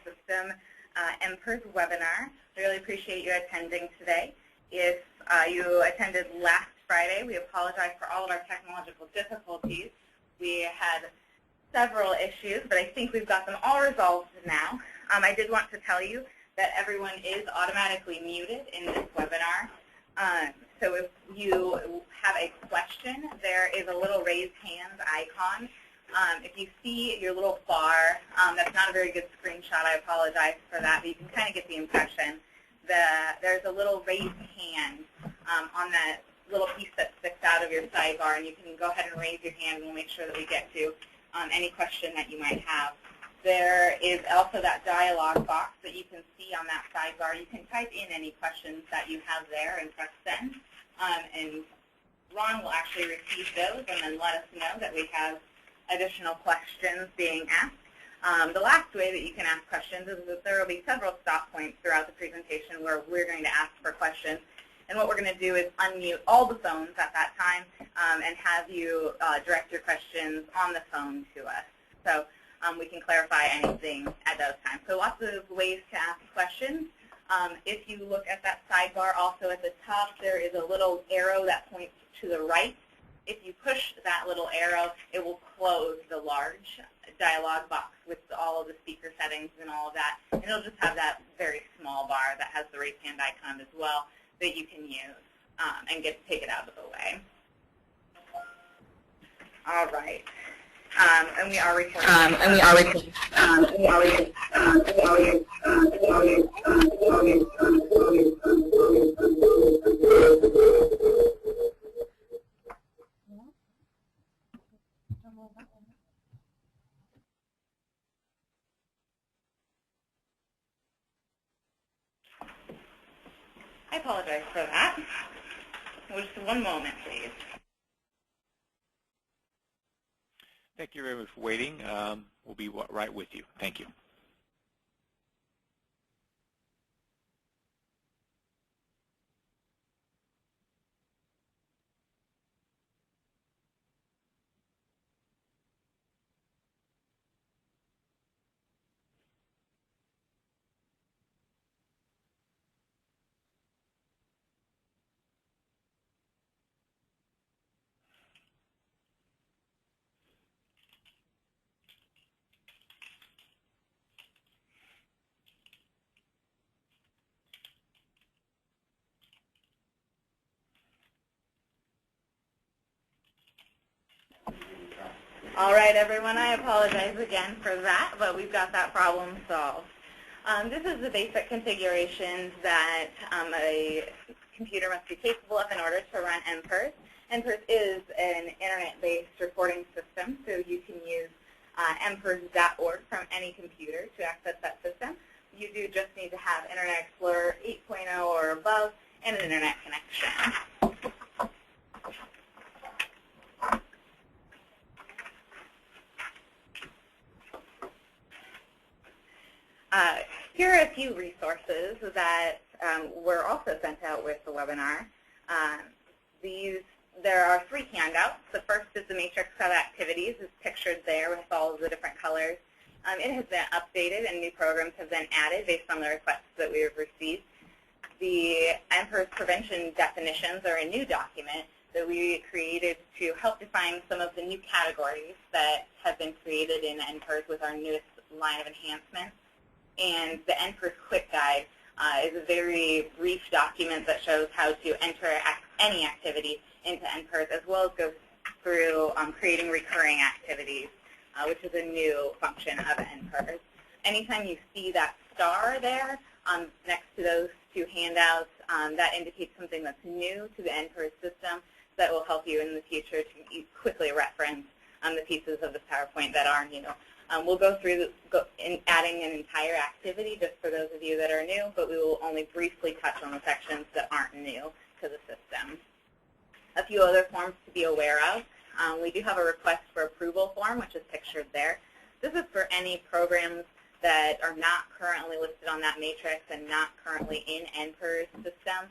System NPERS webinar. Really appreciate you attending today. If you attended last Friday, we apologize for all of our technological difficulties. We had several issues, but I think we've got them all resolved now. I did want to tell you that everyone is automatically muted in this webinar. So if you have a question, there is a little raised hand icon. If you see your little bar, that's not a very good screenshot. I apologize for that, but you can kind of get the impression that there's a little raised hand on that little piece that sticks out of your sidebar, and you can go ahead and raise your hand, and we'll make sure that we get to any question that you might have. There is also that dialog box that you can see on that sidebar. You can type in any questions that you have there and press send, and Ron will actually receive those and then let us know that we have additional questions being asked. The last way that you can ask questions is that there will be several stop points throughout the presentation where we're going to ask for questions. And what we're going to do is unmute all the phones at that time and have you direct your questions on the phone to us. So we can clarify anything at those times. So lots of ways to ask questions. If you look at that sidebar, also at the top, there is a little arrow that points to the right. If you push that little arrow, it will close the large dialog box with all of the speaker settings and all of that. And it'll just have that very small bar that has the raise hand icon as well that you can use and take it out of the way. All right. And we are recording. I apologize for that. Just one moment, please. Thank you very much for waiting. We'll be right with you. Thank you. All right, everyone, I apologize again for that, but we've got that problem solved. This is the basic configurations that a computer must be capable of in order to run NPERS. NPERS is an internet-based reporting system, so you can use npers.org from any computer to access that system. You do just need to have Internet Explorer 8.0 or above and an internet connection. Here are a few resources that were also sent out with the webinar. There are 3 handouts. The first is the matrix of activities. It's pictured there with all of the different colors. It has been updated and new programs have been added based on the requests that we have received. The NPERS prevention definitions are a new document that we created to help define some of the new categories that have been created in NPERS with our newest line of enhancements. And the NPERS Quick Guide is a very brief document that shows how to enter any activity into NPERS, as well as go through creating recurring activities, which is a new function of NPERS. Anytime you see that star there next to those 2 handouts, that indicates something that's new to the NPERS system that will help you in the future to quickly reference the pieces of the PowerPoint that are new. We'll go through adding an entire activity just for those of you that are new, but we will only briefly touch on the sections that aren't new to the system. A few other forms to be aware of. We do have a request for approval form, which is pictured there. This is for any programs that are not currently listed on that matrix and not currently in NPERS system.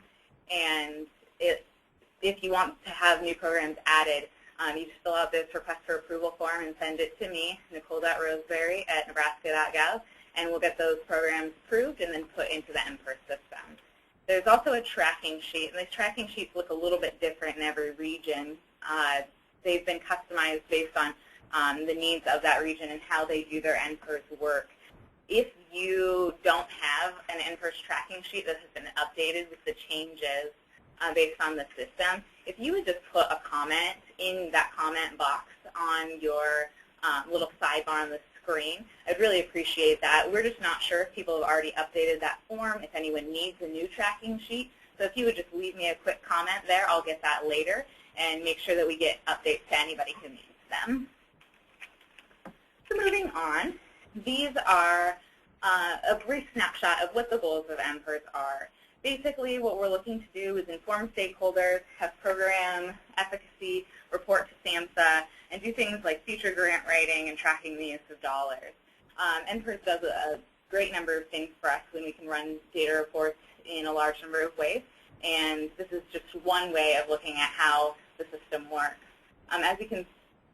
And if you want to have new programs added, you just fill out this request for approval form and send it to me, Nicole.Roseberry@nebraska.gov, and we'll get those programs approved and then put into the NPERS system. There's also a tracking sheet, and these tracking sheets look a little bit different in every region. They've been customized based on the needs of that region and how they do their NPERS work. If you don't have an NPERS tracking sheet that has been updated with the changes based on the system, if you would just put a comment in that comment box on your little sidebar on the screen, I'd really appreciate that. We're just not sure if people have already updated that form, if anyone needs a new tracking sheet. So if you would just leave me a quick comment there, I'll get that later and make sure that we get updates to anybody who needs them. So moving on, these are a brief snapshot of what the goals of NPERS are. Basically, what we're looking to do is inform stakeholders, have program efficacy, report to SAMHSA, and do things like future grant writing and tracking the use of dollars. NPERS does a great number of things for us when we can run data reports in a large number of ways, and this is just one way of looking at how the system works. As you can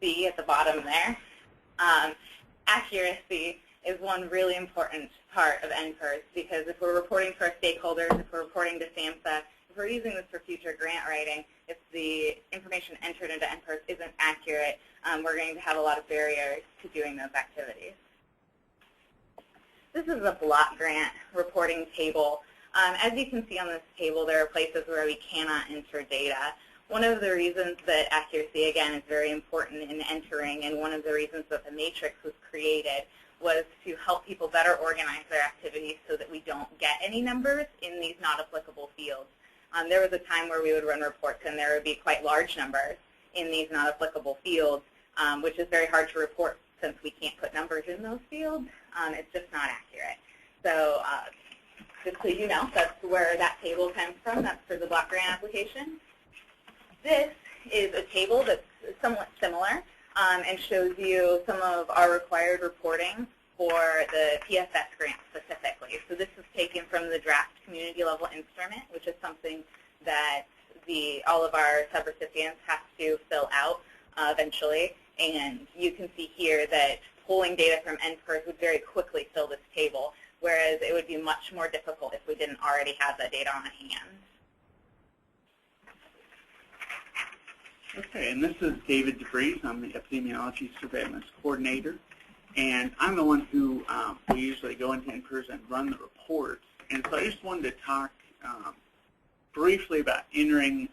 see at the bottom there, accuracy is one really important part of NPERS, because if we're reporting to our stakeholders, if we're reporting to SAMHSA, if we're using this for future grant writing, if the information entered into NPERS isn't accurate, we're going to have a lot of barriers to doing those activities. This is a block grant reporting table. As you can see on this table, there are places where we cannot enter data. One of the reasons that accuracy, again, is very important in entering, and one of the reasons that the matrix was created, was to help people better organize their activities so that we don't get any numbers in these not applicable fields. There was a time where we would run reports and there would be quite large numbers in these not applicable fields, which is very hard to report since we can't put numbers in those fields. It's just not accurate. So just so you know, that's where that table comes from. That's for the block grant application. This is a table that's somewhat similar and shows you some of our required reporting for the PFS grant specifically. So this is taken from the draft community level instrument, which is something that all of our subrecipients have to fill out eventually. And you can see here that pulling data from NPERS would very quickly fill this table, whereas it would be much more difficult if we didn't already have that data on hand. Okay, and this is David DeVries. I'm the Epidemiology Surveillance Coordinator, and I'm the one who will usually go into NPERS and run the reports. And so I just wanted to talk briefly about entering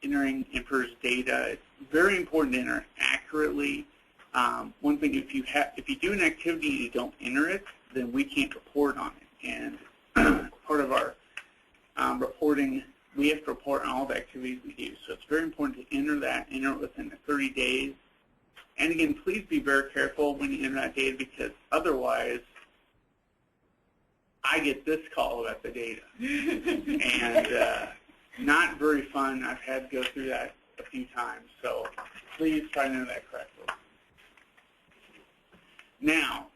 NPERS data. It's very important to enter accurately. One thing, if you do an activity and you don't enter it, then we can't report on it. And part of our reporting, we have to report on all the activities we do. So it's very important to enter it within the 30 days. And again, please be very careful when you enter that data, because otherwise I get this call about the data. And not very fun. I've had to go through that a few times. So please try to enter that correctly. Now,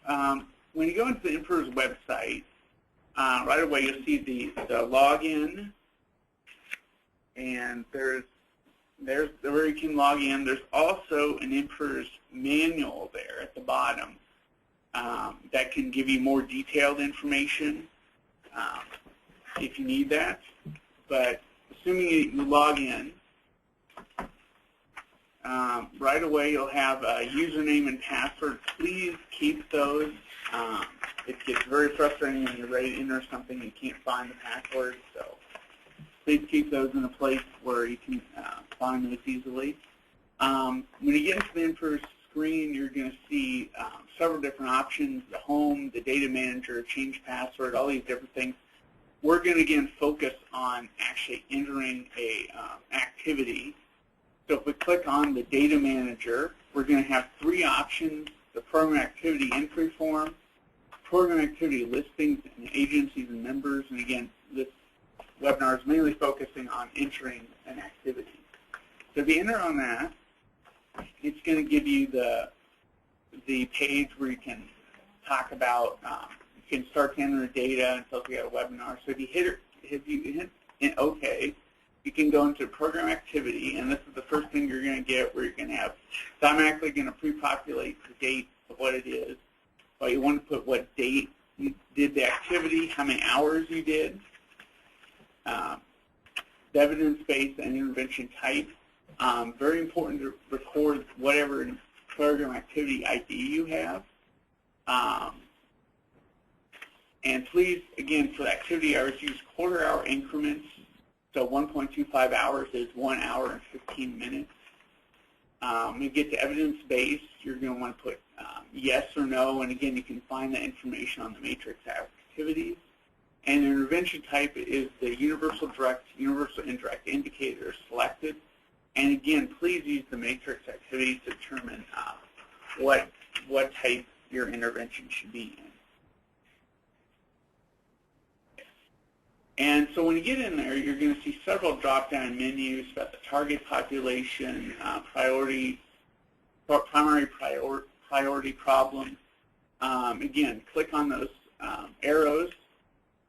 when you go into the NPERS website, right away you'll see the login. And there's where you can log in. There's also an NPERS manual there at the bottom that can give you more detailed information if you need that. But assuming you log in, right away you'll have a username and password. Please keep those. It gets very frustrating when you're ready to enter something and you can't find the password. So please keep those in a place where you can find those easily. When you get into the NPERS screen, you're going to see several different options: the home, the data manager, change password, all these different things. We're going to, again, focus on actually entering a activity. So if we click on the data manager, we're going to have three options: the program activity entry form, program activity listings and agencies and members. And again, this webinar is mainly focusing on entering an activity. So if you enter on that, it's going to give you the page where you can talk about, you can start to enter the data until we got a webinar. So if you hit OK, you can go into program activity, and this is the first thing you're going to get, where you're going to have, it's automatically going to pre-populate the date of what it is. But you want to put what date you did the activity, how many hours you did, the evidence base and intervention type. Very important to record whatever program activity ID you have. And please, again, for activity hours, use quarter-hour increments. So 1.25 hours is 1 hour and 15 minutes. When you get to evidence base, you're going to want to put yes or no. And again, you can find that information on the matrix activities. And intervention type is the universal direct, universal indirect indicator selected. And again, please use the matrix activities to determine what type your intervention should be in. And so when you get in there, you're going to see several drop-down menus about the target population, primary priority problem. Again, click on those arrows.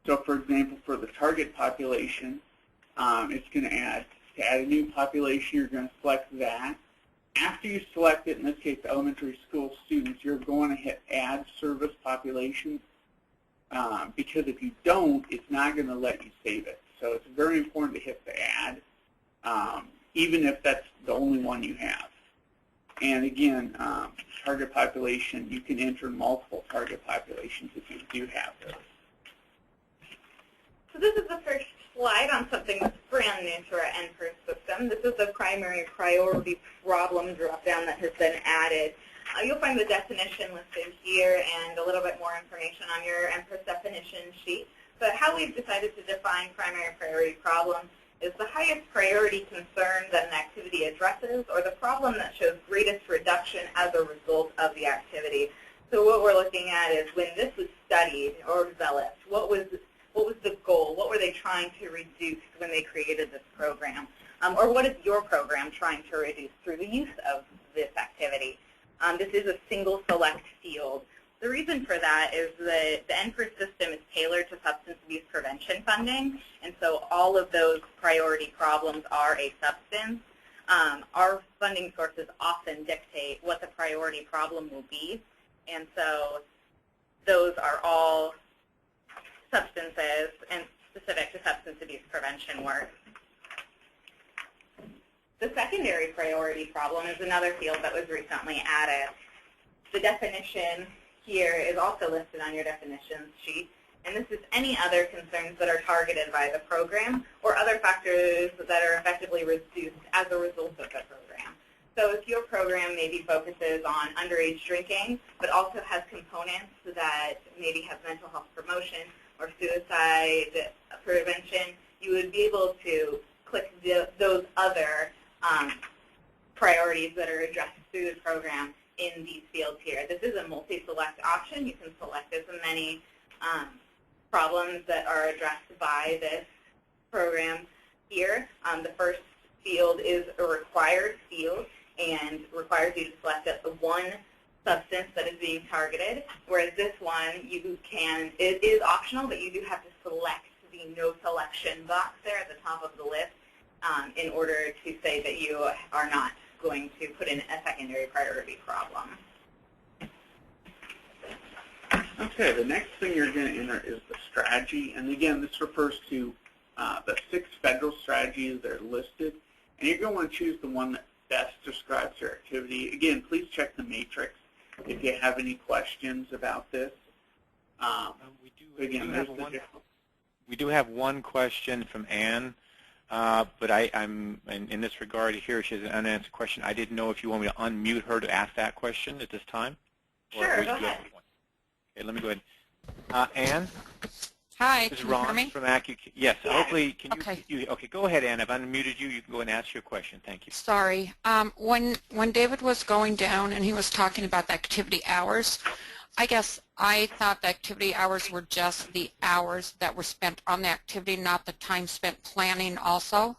So for example, for the target population, it's going to add a new population. You're going to select that. After you select it, in this case, elementary school students, you're going to hit Add Service Populations. Because if you don't, it's not going to let you save it. So it's very important to hit the add, even if that's the only one you have. And again, target population, you can enter multiple target populations if you do have those. So this is the first slide on something that's brand new to our NPERS system. This is the primary priority problem drop-down that has been added. You'll find the definition listed here and a little bit more information on your NPERS definition sheet. But how we've decided to define primary priority problem is the highest priority concern that an activity addresses or the problem that shows greatest reduction as a result of the activity. So what we're looking at is when this was studied or developed, what was the goal? What were they trying to reduce when they created this program? Or what is your program trying to reduce through the use of this activity? This is a single select field. The reason for that is that the NPERS system is tailored to substance abuse prevention funding, and so all of those priority problems are a substance. Our funding sources often dictate what the priority problem will be, and so those are all substances and specific to substance abuse prevention work. The secondary priority problem is another field that was recently added. The definition here is also listed on your definitions sheet, and this is any other concerns that are targeted by the program or other factors that are effectively reduced as a result of the program. So if your program maybe focuses on underage drinking, but also has components that maybe have mental health promotion or suicide prevention, you would be able to click those other priorities that are addressed through the program in these fields here. This is a multi-select option. You can select as many problems that are addressed by this program here. The first field is a required field and requires you to select the one substance that is being targeted, whereas this one, it is optional, but you do have to select the no selection box there at the top of the list in order to say that you are not going to put in a secondary priority problem. Okay, the next thing you're going to enter is the strategy. And again, this refers to the 6 federal strategies that are listed. And you're going to want to choose the one that best describes your activity. Again, please check the matrix if you have any questions about this. We do have one question from Anne. But I'm in this regard here, she has an unanswered question. I didn't know if you want me to unmute her to ask that question at this time. Sure, go ahead. Okay, let me go ahead. Anne? Hi, This is can you hear Ron me? from AccuCare. Yes, hopefully, can okay. Okay, go ahead, Anne. I've unmuted you. You can go and ask your question. Thank you. Sorry. When David was going down and he was talking about the activity hours, I guess I thought the activity hours were just the hours that were spent on the activity, not the time spent planning also?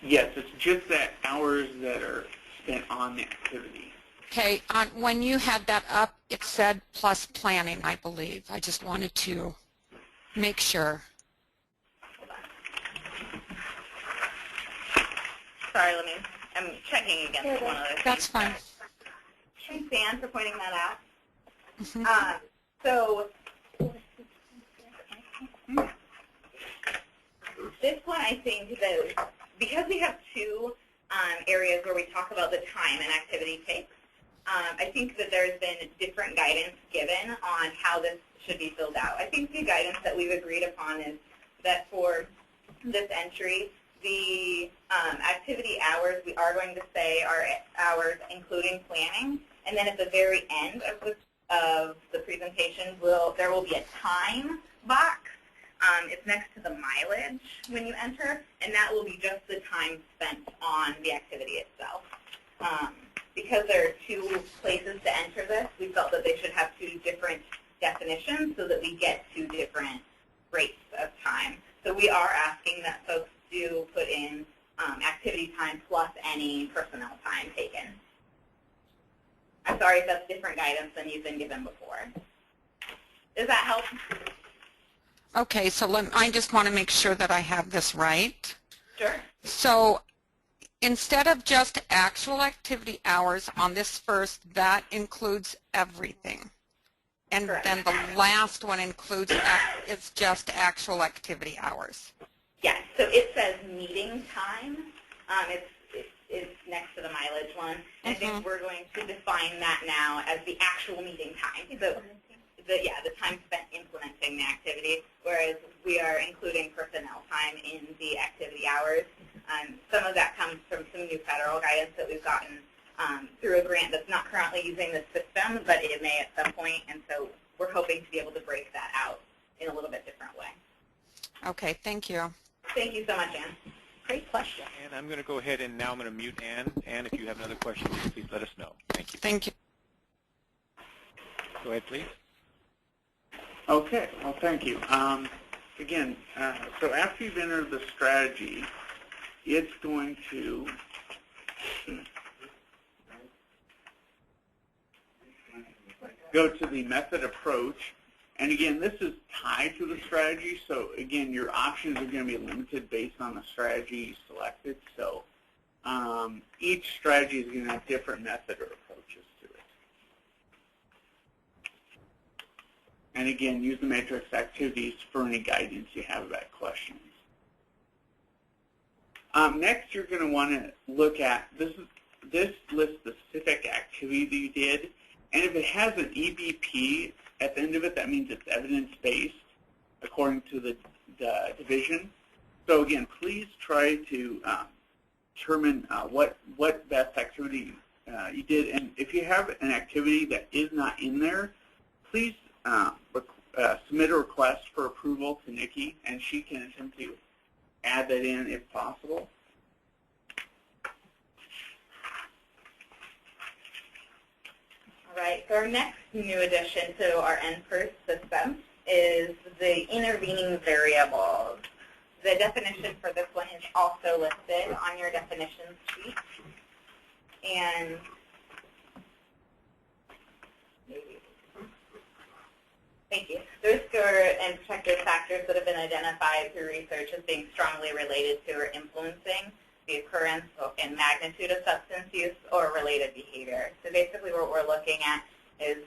Yes, it's just that hours that are spent on the activity. Okay, when you had that up, it said plus planning, I believe. I just wanted to make sure. Sorry, I'm checking against one other thing. That's fine. Thanks, Dan, for pointing that out. So this one, I think that because we have two areas where we talk about the time an activity takes, I think that there's been different guidance given on how this should be filled out. I think the guidance that we've agreed upon is that for this entry, the activity hours, we are going to say are hours including planning, and then at the very end of the presentation, there will be a time box. It's next to the mileage when you enter, and that will be just the time spent on the activity itself. Because there are two places to enter this, we felt that they should have two different definitions so that we get two different rates of time. So we are asking that folks do put in activity time plus any personnel time taken. I'm sorry if that's different guidance than you've been given before. Does that help? Okay, so I just want to make sure that I have this right. Sure. So instead of just actual activity hours on this first, that includes everything. And Correct. then the last one includes, it's just actual activity hours. Yes, so it says meeting time. It's next to the mileage one. And I think we're going to define that now as the actual meeting time. So the time spent implementing the activity, whereas we are including personnel time in the activity hours. Some of that comes from some new federal guidance that we've gotten through a grant that's not currently using this system, but it may at some point, and so we're hoping to be able to break that out in a little bit different way. Okay, thank you. Thank you so much, Ann. Great question. And I'm going to go ahead and now I'm going to mute Ann. Ann, if you have another question, please let us know. Thank you. Thank you. Go ahead, please. Okay, well, thank you. Again, so after you've entered the strategy, it's going to go to the method approach. And again, this is tied to the strategy, so again, your options are going to be limited based on the strategy you selected. So each strategy is going to have different method or approaches to it. And again, use the matrix activities for any guidance you have about questions. Next, you're going to want to look at, this lists the specific activity that you did, and if it has an EBP at the end of it, that means it's evidence-based according to the division. So again, please try to determine what best activity you did. And if you have an activity that is not in there, please submit a request for approval to Nikki, and she can attempt to add that in if possible. All right, so our next new addition to our NPERS system is the intervening variables. The definition for this one is also listed on your definitions sheet. And thank you. Those are and protective factors that have been identified through research as being strongly related to or influencing the occurrence and magnitude of substance use or related behavior. So basically what we're looking at is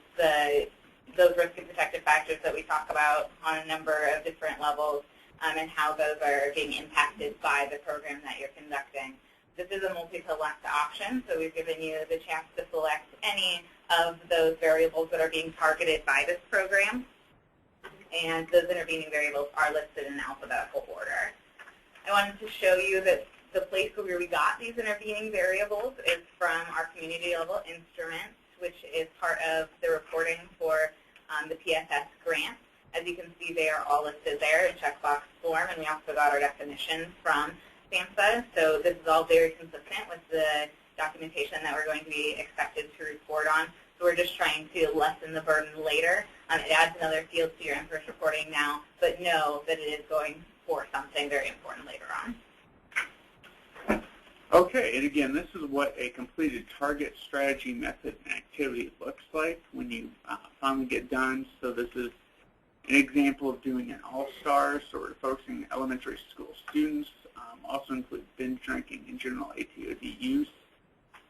those risk and protective factors that we talk about on a number of different levels and how those are being impacted by the program that you're conducting. This is a multi-select option, so we've given you the chance to select any of those variables that are being targeted by this program, and those intervening variables are listed in alphabetical order. I wanted to show you that the place where we got these intervening variables is from our community level instruments, which is part of the reporting for the PSS grant. As you can see, they are all listed there in checkbox form, and we also got our definitions from SAMHSA. So this is all very consistent with the documentation that we're going to be expected to report on. So we're just trying to lessen the burden later. It adds another field to your NPERS reporting now, but know that it is going for something very important later on. Okay, and again, this is what a completed target strategy method and activity looks like when you finally get done. So this is an example of doing an all-star, so we're focusing on elementary school students. Also includes binge drinking and general ATOD use.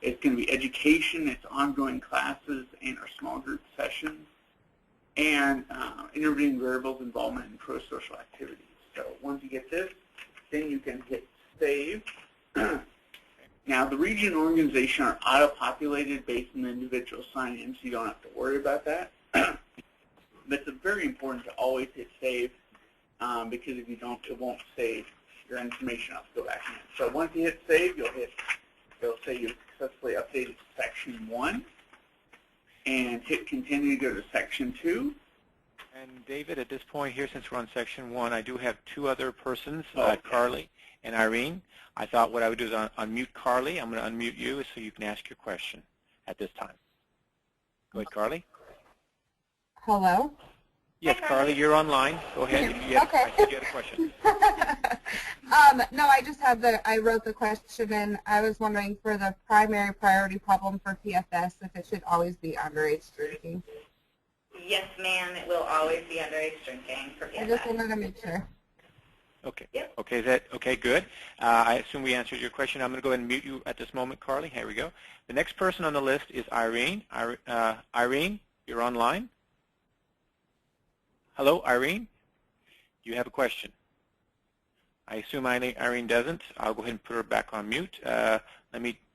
It's going to be education, it's ongoing classes, and our small group sessions. and intervening variables involvement in pro-social activities. So once you get this, then you can hit save. Now, the region and organization are auto-populated based on the individual sign-in, so you don't have to worry about that. But it's very important to always hit save, because if you don't, it won't save your information. I'll go back in. So once you hit save, it'll say you've successfully updated section 1, and hit continue to go to section 2. And David, at this point here, since we're on section 1, I do have 2 other persons, Okay. Carly and Irene. I thought what I would do is unmute Carly. I'm going to unmute you so you can ask your question at this time. Go ahead, Carly. Hello? Yes, Carly, you're online. Go ahead. If you Okay. I think you had a question. No, I just had I wrote the question, and I was wondering for the primary priority problem for PFS, if it should always be underage drinking. Yes, ma'am. It will always be underage drinking for PFS. I just wanted to make sure. Okay. Yep. Okay, good. I assume we answered your question. I'm going to go ahead and mute you at this moment, Carly. Here we go. The next person on the list is Irene. Irene, you're online. Hello, Irene. Do you have a question? I assume Irene doesn't. I'll go ahead and put her back on mute. And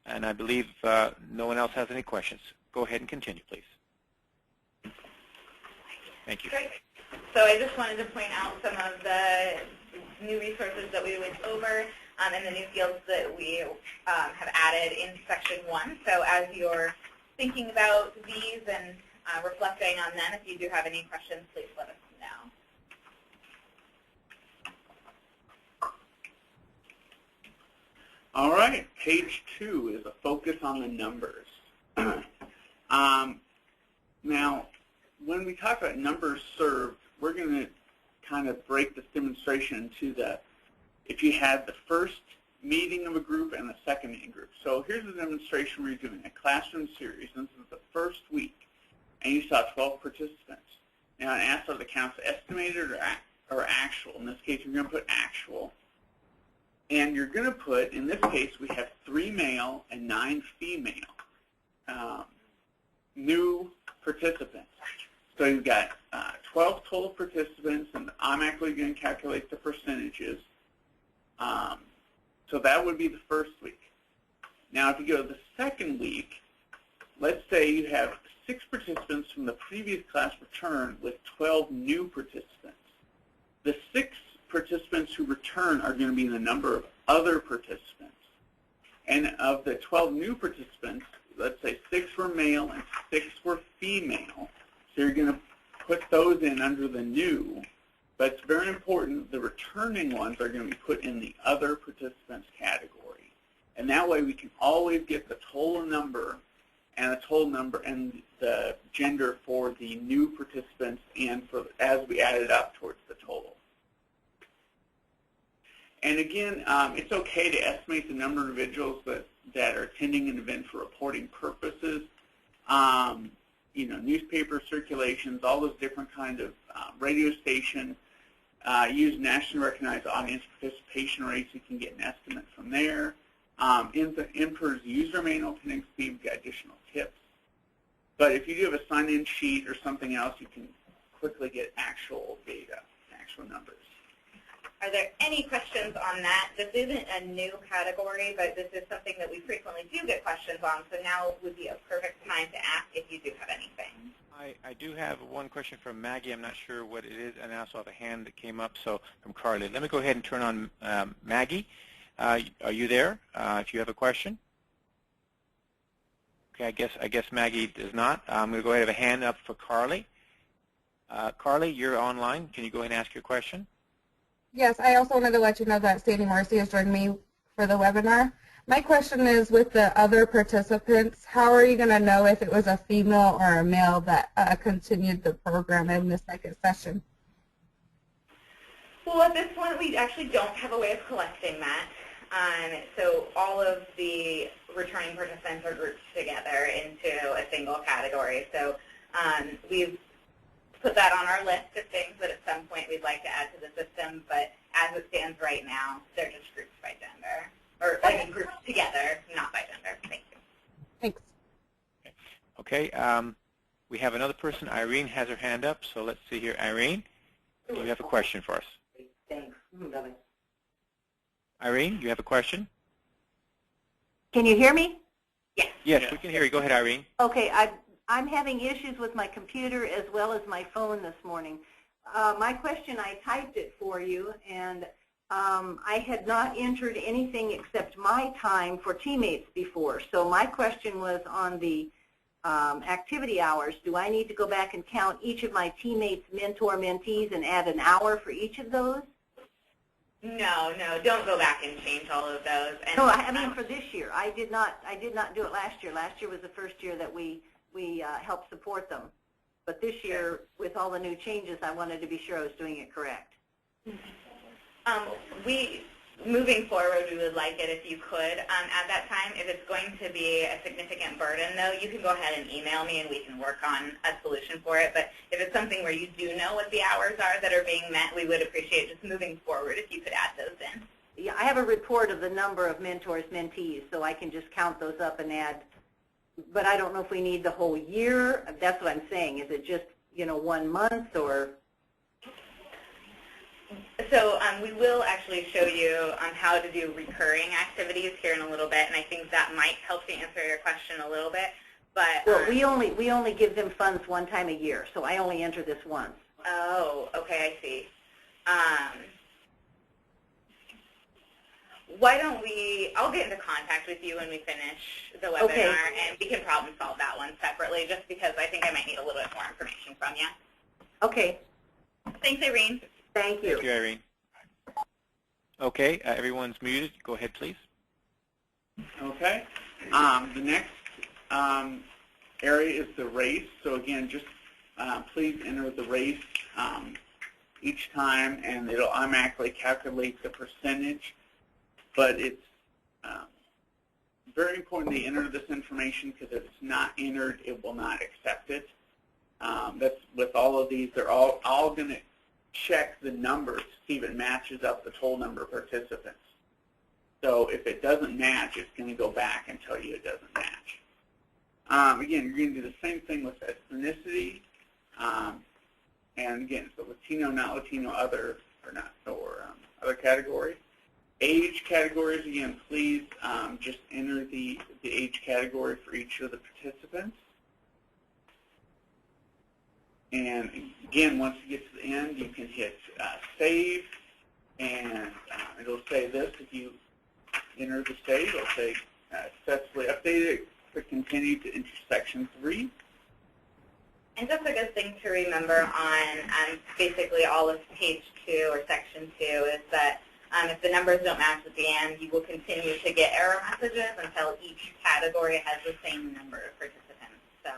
I believe no one else has any questions. Go ahead and continue, please. Thank you. Great. So I just wanted to point out some of the new resources that we went over and the new fields that we have added in section 1. So as you're thinking about these and reflecting on them, if you do have any questions, please let us know. All right, page 2 is a focus on the numbers. Now, when we talk about numbers served, we're going to kind of break this demonstration into if you had the first meeting of a group and the second meeting group. So here's a demonstration where you're doing a classroom series, and this is the first week, and you saw 12 participants. Now, it asks are the counts estimated or actual. In this case, you're going to put actual. And you're going to put, in this case, we have 3 male and 9 female new participants. So you've got 12 total participants, and I'm actually going to calculate the percentages. So that would be the first week. Now, if you go to the second week, let's say you have 6 participants from the previous class return with 12 new participants. The 6 participants who return are going to be the number of other participants. And of the 12 new participants, let's say 6 were male and 6 were female. So you're going to put those in under the new. But it's very important, the returning ones are going to be put in the other participants category. And that way we can always get the total number and the gender for the new participants and as we add it up towards the total. And again, it's okay to estimate the number of individuals that are attending an event for reporting purposes. Newspaper circulations, all those different kinds of radio stations. Use nationally recognized audience participation rates. You can get an estimate from there. IMPER's user manual can include additional tips. But if you do have a sign-in sheet or something else, you can quickly get actual data, actual numbers. Are there any questions on that? This isn't a new category, but this is something that we frequently do get questions on, so now would be a perfect time to ask if you do have anything. I do have one question from Maggie. I'm not sure what it is, and I also have a hand that came up, so from Carly. Let me go ahead and turn on Maggie. Are you there if you have a question? Okay, I guess Maggie does not. I'm going to go ahead and have a hand up for Carly. Carly, you're online. Can you go ahead and ask your question? Yes, I also wanted to let you know that Sandy Marcy has joined me for the webinar. My question is, with the other participants, how are you going to know if it was a female or a male that continued the program in the second session? Well, at this point, we actually don't have a way of collecting that. So all of the returning participants are grouped together into a single category. So we've put that on our list of things that at some point we'd like to add to the system, but as it stands right now, they're just grouped by gender, or I mean grouped together, not by gender. Thank you. Thanks. Okay. We have another person. Irene has her hand up, so let's see here. Irene, do you have a question for us? Thanks. Irene, you have a question? Can you hear me? Yes. Yes, we can hear you. Go ahead, Irene. Okay, I'm having issues with my computer as well as my phone this morning. My question, I typed it for you, and I had not entered anything except my time for teammates before. So my question was on the activity hours. Do I need to go back and count each of my teammates, mentor, mentees, and add an hour for each of those? No, don't go back and change all of those. And, no, I mean for this year. I did not do it last year. Last year was the first year that we helped support them. But this year, with all the new changes, I wanted to be sure I was doing it correct. Moving forward, we would like it if you could. At that time, if it's going to be a significant burden, though, you can go ahead and email me and we can work on a solution for it. But if it's something where you do know what the hours are that are being met, we would appreciate just moving forward if you could add those in. Yeah, I have a report of the number of mentors, mentees, so I can just count those up and add. But I don't know if we need the whole year. That's what I'm saying. Is it just, 1 month or? So we will actually show you how to do recurring activities here in a little bit, and I think that might help to answer your question a little bit. But well, we only give them funds one time a year, so I only enter this once. Oh, okay, I see. Why don't I'll get into contact with you when we finish the webinar, okay, and we can problem solve that one separately, just because I think I might need a little bit more information from you. Okay. Thanks, Irene. Thank you. Thank you, Irene. Okay, everyone's muted. Go ahead, please. Okay. The next area is the race. So again, just please enter the race each time, and it'll automatically calculate the percentage. But it's very important to enter this information, because if it's not entered, it will not accept it. That's with all of these. They're all going to check the numbers to see if it matches up the total number of participants. So if it doesn't match, it's going to go back and tell you it doesn't match. Again, you're going to do the same thing with ethnicity. And again, so Latino, not Latino, other, or other category. Age categories, again, please just enter the age category for each of the participants. And again, once you get to the end, you can hit save, and it'll say this. If you enter the save, it'll say successfully updated. Click continue to enter section 3. And just a good thing to remember on basically all of page 2 or section 2 is that if the numbers don't match at the end, you will continue to get error messages until each category has the same number of participants. So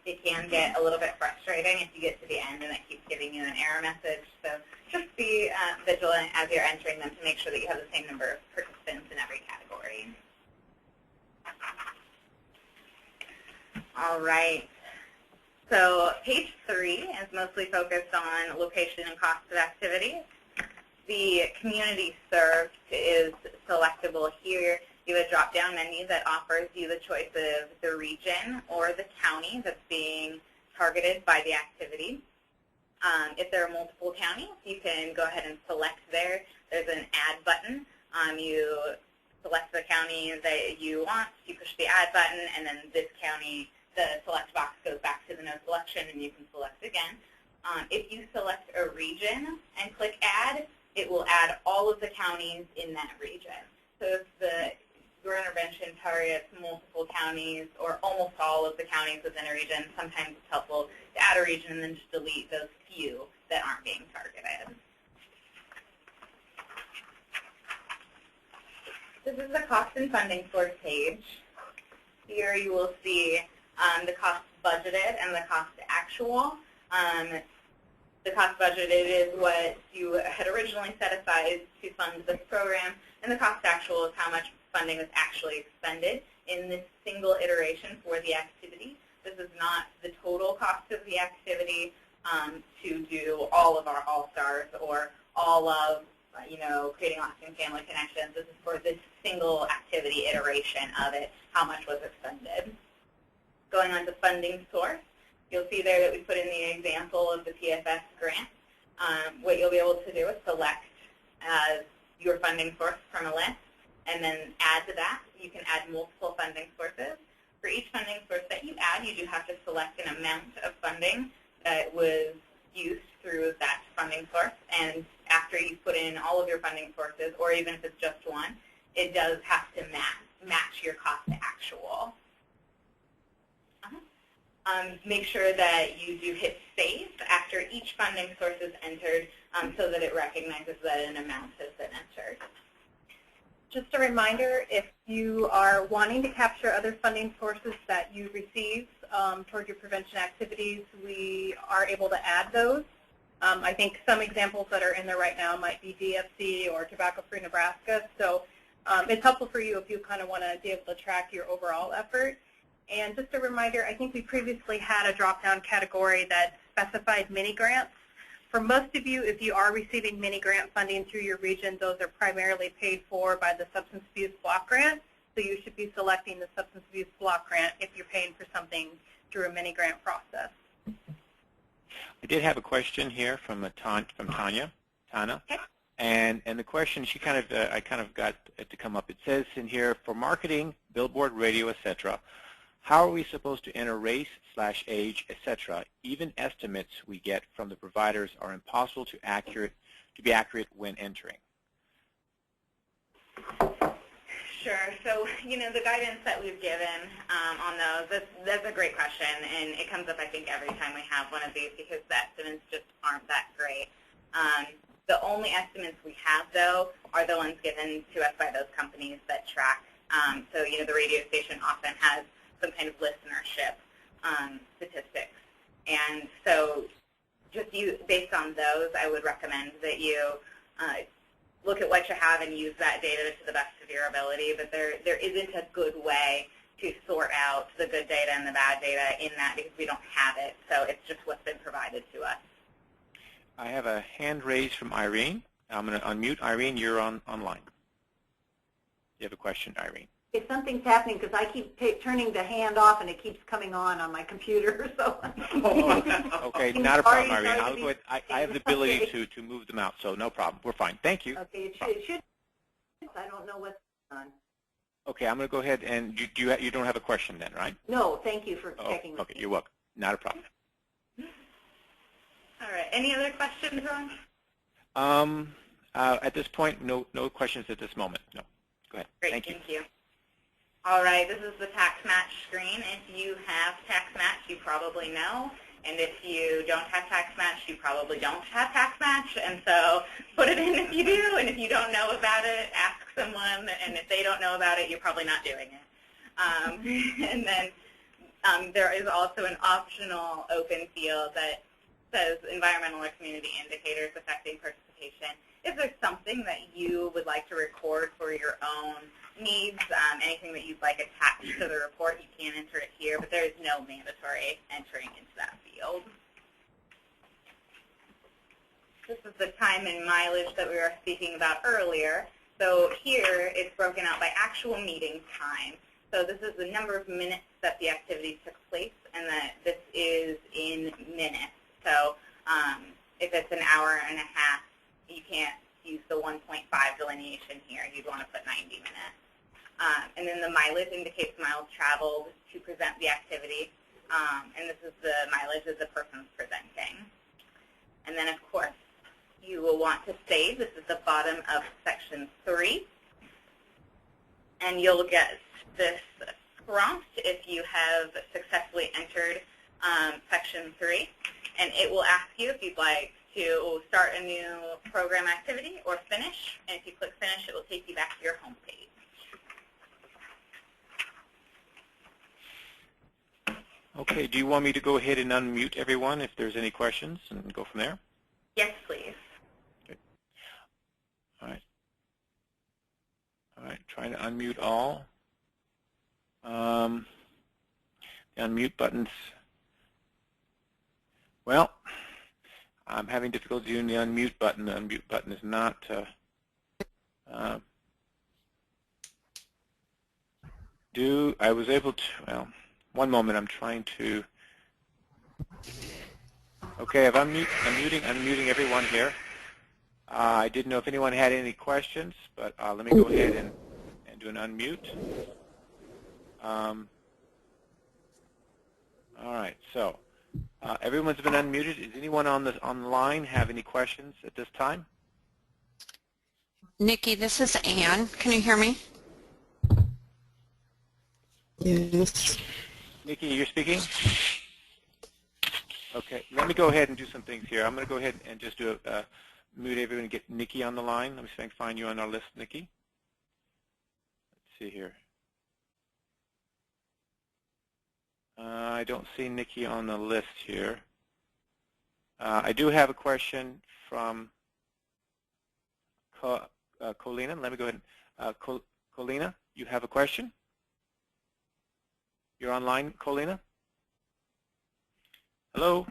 it can get a little bit frustrating if you get to the end and it keeps giving you an error message. So just be vigilant as you're entering them to make sure that you have the same number of participants in every category. All right. So page 3 is mostly focused on location and cost of activities. The community served is selectable here. You have a drop-down menu that offers you the choice of the region or the county that's being targeted by the activity. If there are multiple counties, you can go ahead and select there. There's an add button. You select the county that you want, you push the add button, and then this county, the select box goes back to the no selection, and you can select again. If you select a region and click add, it will add all of the counties in that region. So if your intervention targets multiple counties or almost all of the counties within a region, sometimes it's helpful to add a region and then just delete those few that aren't being targeted. This is the cost and funding source page. Here you will see the cost budgeted and the cost actual. The cost budgeted is what you had originally set aside to fund this program, and the cost actual is how much funding was actually expended in this single iteration for the activity. This is not the total cost of the activity to do all of our All-Stars or all of, creating lasting family connections. This is for this single activity iteration of it, how much was expended. Going on to funding source, you'll see there that we put in the example of the PFS grant. What you'll be able to do is select your funding source from a list, and then add to that. You can add multiple funding sources. For each funding source that you add, you do have to select an amount of funding that was used through that funding source. And after you put in all of your funding sources, or even if it's just one, it does have to match your cost to actual. Make sure that you do hit save after each funding source is entered so that it recognizes that an amount has been entered. Just a reminder, if you are wanting to capture other funding sources that you receive toward your prevention activities, we are able to add those. I think some examples that are in there right now might be DFC or Tobacco Free Nebraska. So it's helpful for you if you kind of want to be able to track your overall effort. And just a reminder, I think we previously had a drop-down category that specified mini grants. For most of you, if you are receiving mini grant funding through your region, those are primarily paid for by the Substance Abuse Block Grant. So you should be selecting the Substance Abuse Block Grant if you're paying for something through a mini grant process. I did have a question here from Tanya. Okay. And the question, I kind of got it to come up. It says in here, for marketing, billboard, radio, etc., how are we supposed to enter race, /age, etc.? Even estimates we get from the providers are impossible to be accurate when entering. Sure. So, the guidance that we've given on those, that's a great question, and it comes up, I think, every time we have one of these because the estimates just aren't that great. The only estimates we have, though, are the ones given to us by those companies that track. So, the radio station often has some kind of listenership statistics. And so just based on those, I would recommend that you look at what you have and use that data to the best of your ability. But there isn't a good way to sort out the good data and the bad data in that because we don't have it. So it's just what's been provided to us. I have a hand raised from Irene. I'm going to unmute. Irene, you're online. You have a question, Irene? If something's happening, because I keep turning the hand off and it keeps coming on my computer. So. Okay, not a problem, Irene. I'll go ahead. I have the ability to move them out, so no problem. We're fine. Thank you. Okay, it should. I don't know what's on. Okay, I'm going to go ahead and you don't have a question then, right? No, thank you for checking. Okay, you're welcome. Not a problem. All right. Any other questions, Ron? At this point, no questions at this moment. No. Go ahead. Great. Thank you. All right, this is the tax match screen. If you have tax match, you probably know. And if you don't have tax match, you probably don't have tax match. And so put it in if you do. And if you don't know about it, ask someone. And if they don't know about it, you're probably not doing it. And then there is also an optional open field that says environmental or community indicators affecting participation. If there's something that you would like to record for your own needs, anything that you'd like attached to the report, you can enter it here, but there is no mandatory entering into that field. This is the time and mileage that we were speaking about earlier. So here it's broken out by actual meeting time. So this is the number of minutes that the activity took place, and that this is in minutes. So if it's an hour and a half, you can't use the 1.5 delineation here. You'd want to put 90 minutes. And then the mileage indicates miles traveled to present the activity. And this is the mileage of the person's presenting. And then, of course, you will want to save. This is the bottom of section 3. And you'll get this prompt if you have successfully entered section 3. And it will ask you if you'd like to start a new program activity or finish. And if you click finish, it will take you back to your home page. Okay, do you want me to go ahead and unmute everyone if there's any questions and go from there? Yes, please. Okay. All right. All right, trying to unmute all. The unmute buttons. Well, I'm having difficulty doing the unmute button. The unmute button is not I was able to, well, One moment, I'm trying to. Okay, if I'm unmuting everyone here. I didn't know if anyone had any questions, but let me go ahead and do an unmute. All right, so everyone's been unmuted. Is anyone on the line have any questions at this time? Nikki, this is Ann. Can you hear me? Yes. Nikki, you're speaking? Okay, let me go ahead and do some things here. I'm going to go ahead and just do a mute everyone and get Nikki on the line. Let me see if I can find you on our list, Nikki. Let's see here. I don't see Nikki on the list here. I do have a question from Colina. Let me go ahead. Colina, you have a question? You're online, Colina? Hello?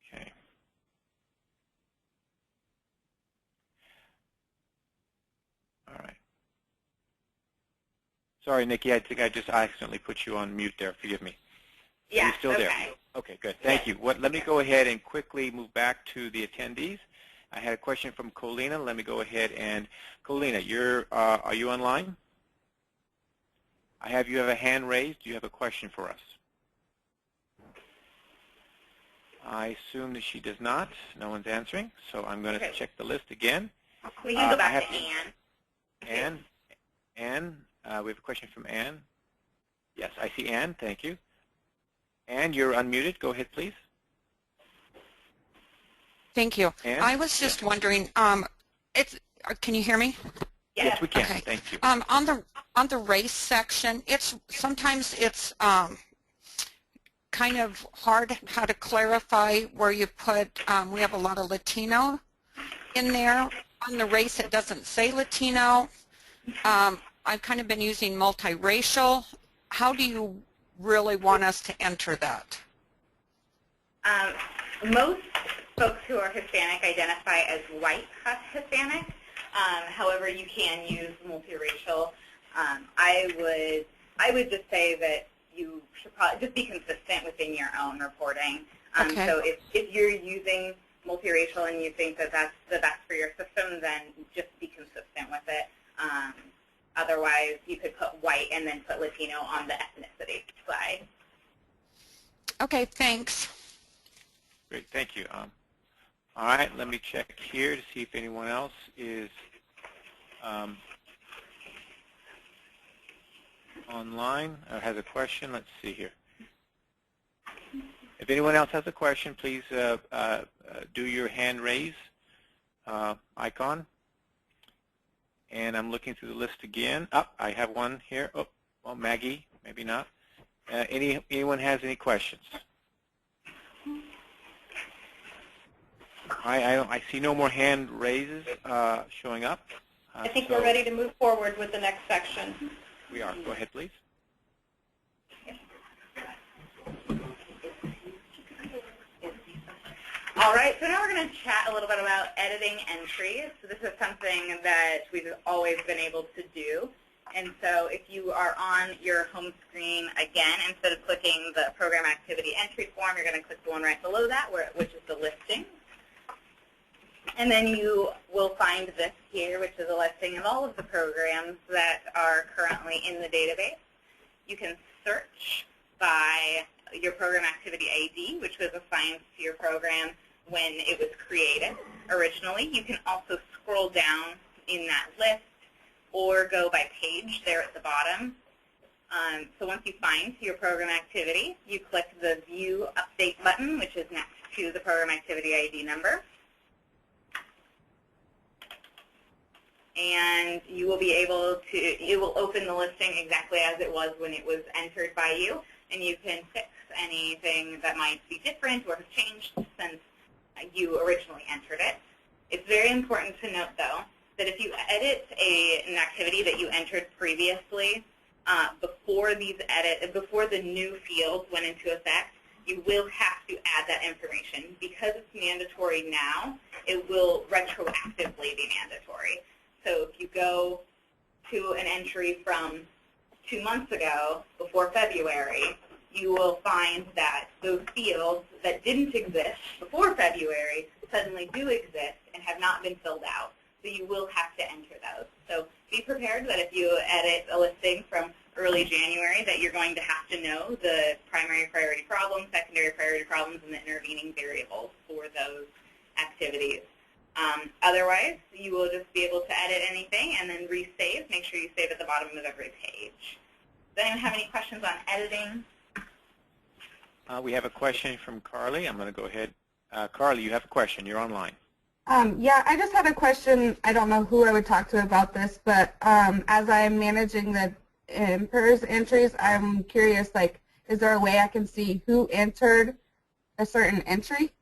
Okay. All right. Sorry, Nikki, I think I just accidentally put you on mute there. Forgive me. Yeah, Are you still there? Okay, good. Thank you. Let me go ahead and quickly move back to the attendees. I had a question from Colina. Let me go ahead and, Colina, are you online? I have you have a hand raised. Do you have a question for us? I assume that she does not. No one's answering, so I'm going to check the list again. We can go back to Ann. Ann, we have a question from Ann. Yes, I see Ann. Thank you. Ann, you're unmuted. Go ahead, please. Thank you. Ann? I was just wondering, can you hear me? Yes, we can. Okay. Thank you. On the race section, sometimes it's kind of hard how to clarify where you put. We have a lot of Latino in there. On the race, it doesn't say Latino. I've kind of been using multiracial. How do you really want us to enter that? Most folks who are Hispanic identify as white Hispanic. However, you can use multiracial. I would just say that you should probably just be consistent within your own reporting. Okay. So if you're using multiracial and you think that that's the best for your system, then just be consistent with it. Otherwise, you could put white and then put Latino on the ethnicity side. Okay, thanks. Great, thank you. All right, let me check here to see if anyone else is online or has a question. Let's see here. If anyone else has a question, please do your hand raise icon. And I'm looking through the list again. Oh, I have one here. Oh, well, Maggie, maybe not. Anyone has any questions? I see no more hand raises showing up. I think we're ready to move forward with the next section. We are. Go ahead, please. All right, so now we're going to chat a little bit about editing entries. So this is something that we've always been able to do. And so if you are on your home screen again, instead of clicking the program activity entry form, you're going to click the one right below that, which is the listing. And then you will find this here, which is a listing of all of the programs that are currently in the database. You can search by your program activity ID, which was assigned to your program when it was created originally. You can also scroll down in that list or go by page there at the bottom. So once you find your program activity, you click the View Update button, which is next to the program activity ID number. And you will be able to, it will open the listing exactly as it was when it was entered by you, and you can fix anything that might be different or have changed since you originally entered it. It's very important to note, though, that if you edit an activity that you entered previously, before the new fields went into effect, you will have to add that information. Because it's mandatory now, it will retroactively be mandatory. So if you go to an entry from 2 months ago, before February, you will find that those fields that didn't exist before February suddenly do exist and have not been filled out. So you will have to enter those. So be prepared that if you edit a listing from early January that you're going to have to know the primary priority problems, secondary priority problems, and the intervening variables for those activities. Otherwise, you will just be able to edit anything and then resave. Make sure you save at the bottom of every page. Does anyone have any questions on editing? We have a question from Carly. I'm going to go ahead. Carly, you have a question. You're online. Yeah, I just had a question. I don't know who I would talk to about this, but as I'm managing the PERS entries, I'm curious, like, is there a way I can see who entered a certain entry?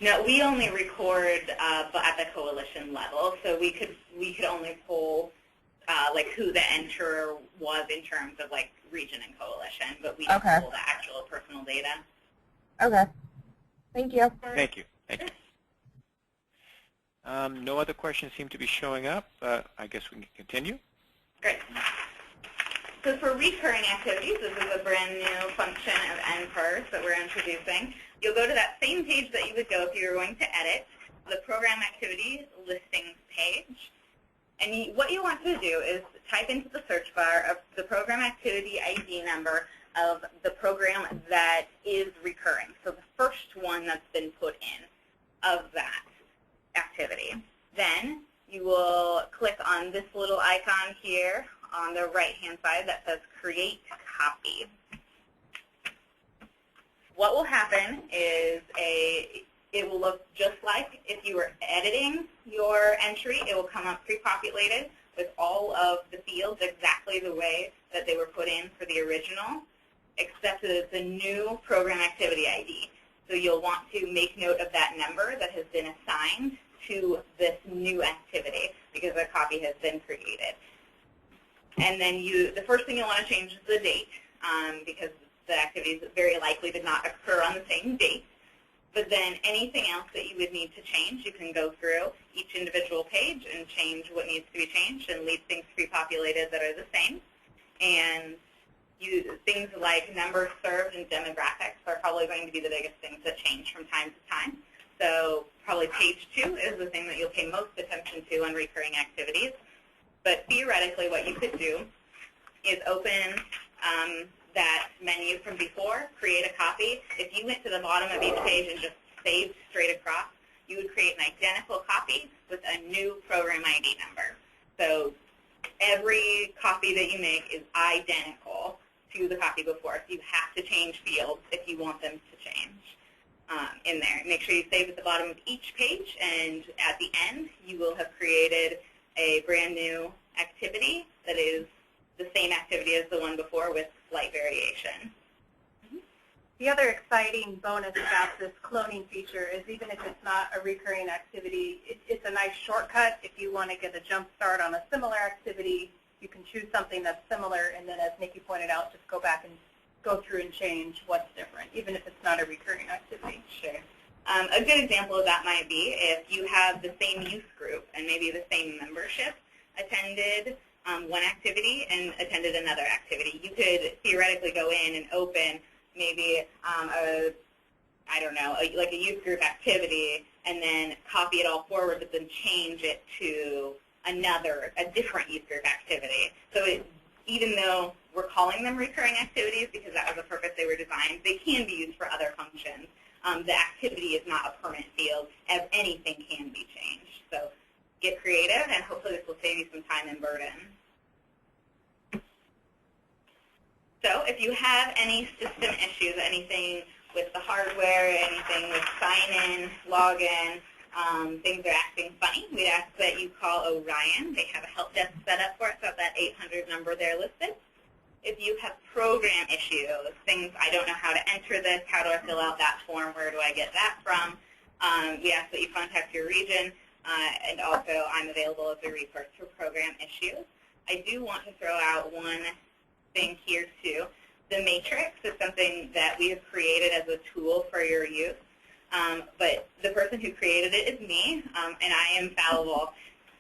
No, we only record at the coalition level, so we could only pull like who the enterer was in terms of like region and coalition, but we don't pull the actual personal data. Okay. Thank you. Thank you. Thank you. No other questions seem to be showing up. I guess we can continue. Great. So for recurring activities, this is a brand new function of NPERS that we're introducing. You'll go to that same page that you would go if you were going to edit, the program activity listings page. And what you want to do is type into the search bar of the program activity ID number of the program that is recurring. So the first one that's been put in of that activity. Then you will click on this little icon here on the right-hand side that says Create Copy. What will happen is it will look just like if you were editing your entry. It will come up pre-populated with all of the fields exactly the way that they were put in for the original, except that it's a new program activity ID. So you'll want to make note of that number that has been assigned to this new activity because a copy has been created. And then the first thing you'll want to change is the date because the activities very likely did not occur on the same date. But then anything else that you would need to change, you can go through each individual page and change what needs to be changed and leave things pre-populated that are the same. And things like numbers served and demographics are probably going to be the biggest things that change from time to time. So probably page 2 is the thing that you'll pay most attention to on recurring activities. But theoretically, what you could do is open that menu from before, create a copy. If you went to the bottom of each page and just saved straight across, you would create an identical copy with a new program ID number. So every copy that you make is identical to the copy before. So you have to change fields if you want them to change in there. Make sure you save at the bottom of each page, and at the end, you will have created a brand new activity that is the same activity as the one before with slight variation. The other exciting bonus about this cloning feature is even if it's not a recurring activity, it's a nice shortcut. If you want to get a jump start on a similar activity, you can choose something that's similar, and then as Nikki pointed out, just go back and go through and change what's different, even if it's not a recurring activity. Sure. A good example of that might be if you have the same youth group and maybe the same membership attended one activity and attended another activity. You could theoretically go in and open maybe I don't know, like a youth group activity and then copy it all forward but then change it to a different youth group activity. So even though we're calling them recurring activities because that was the purpose they were designed, they can be used for other functions. The activity is not a permanent field, as anything can be changed. So get creative, and hopefully this will save you some time and burden. So if you have any system issues, anything with the hardware, anything with sign-in, login, things are acting funny, we'd ask that you call Orion. They have a help desk set up for it, so that 800 number there listed. If you have program issues, things, I don't know how to enter this, how do I fill out that form, where do I get that from, we ask that you contact your region, and also I'm available as a resource for program issues. I do want to throw out one thing here too. The matrix is something that we have created as a tool for your use, but the person who created it is me, and I am fallible.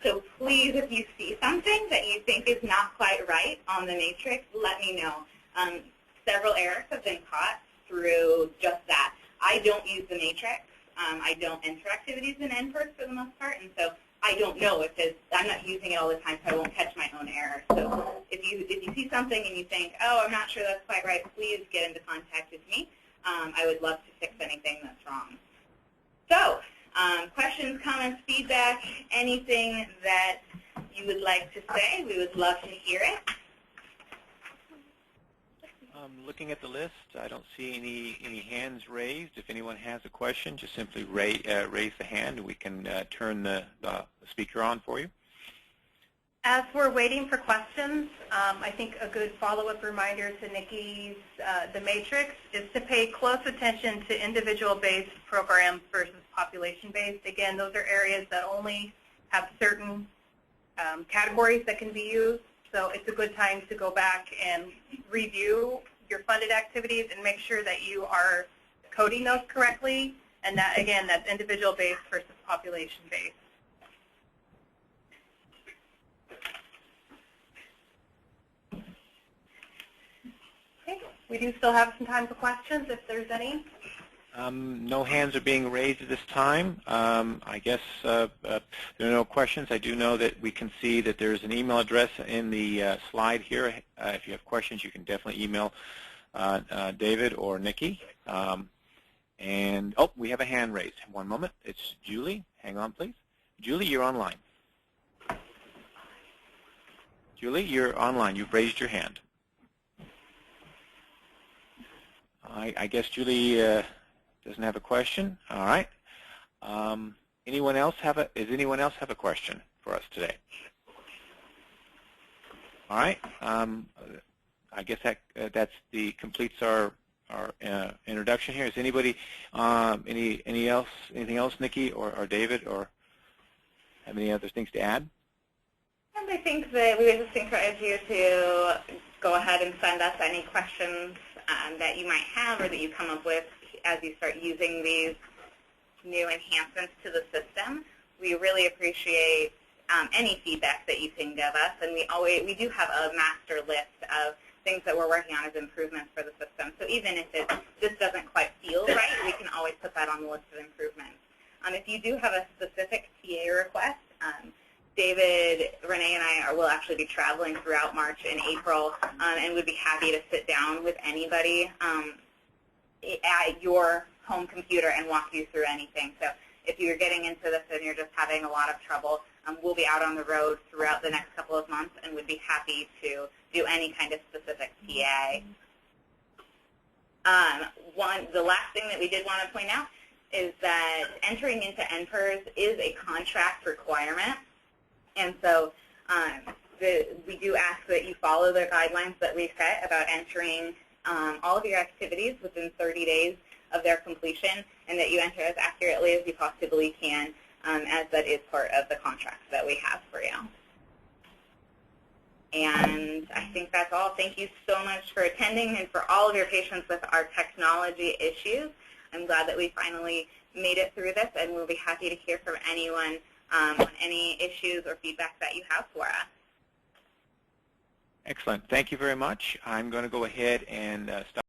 So please, if you see something that you think is not quite right on the matrix, let me know. Several errors have been caught through just that. I don't use the matrix. I don't enter activities in NPERS for the most part, and so I don't know if I'm not using it all the time, so I won't catch my own errors. So if you see something and you think, oh, I'm not sure that's quite right, please get into contact with me. I would love to fix anything that's wrong. So questions, comments, feedback, anything that you would like to say, we would love to hear it. Looking at the list, I don't see any hands raised. If anyone has a question, just simply raise the hand, and we can turn the speaker on for you. As we're waiting for questions, I think a good follow-up reminder to Nikki's the matrix is to pay close attention to individual-based programs versus population-based. Again, those are areas that only have certain categories that can be used. So it's a good time to go back and review your funded activities and make sure that you are coding those correctly, and that, again, that's individual-based versus population-based. Okay, we do still have some time for questions if there's any. No hands are being raised at this time. I guess there are no questions. I do know that we can see that there's an email address in the slide here. If you have questions, you can definitely email David or Nikki. And oh, we have a hand raised. One moment. It's Julie. Hang on, please. Julie, you're online. Julie, you're online. You've raised your hand. I guess Julie doesn't have a question. All right. Does anyone else have a question for us today? All right. I guess that completes our introduction here. Is anybody anything else, Nikki or David, or have any other things to add? And I think that we would just encourage you to go ahead and send us any questions that you might have or that you come up with as you start using these new enhancements to the system. We really appreciate any feedback that you can give us, and we do have a master list of things that we're working on as improvements for the system. So even if it just doesn't quite feel right, we can always put that on the list of improvements. If you do have a specific TA request, David, Renee, and I will actually be traveling throughout March and April, and would be happy to sit down with anybody at your home computer and walk you through anything. So if you're getting into this and you're just having a lot of trouble, we'll be out on the road throughout the next couple of months and would be happy to do any kind of specific TA. The last thing that we did want to point out is that entering into NPERS is a contract requirement. And so we do ask that you follow the guidelines that we set about entering all of your activities within 30 days of their completion, and that you enter as accurately as you possibly can, as that is part of the contract that we have for you. And I think that's all. Thank you so much for attending and for all of your patience with our technology issues. I'm glad that we finally made it through this, and we'll be happy to hear from anyone on any issues or feedback that you have for us. Excellent. Thank you very much. I'm going to go ahead and stop.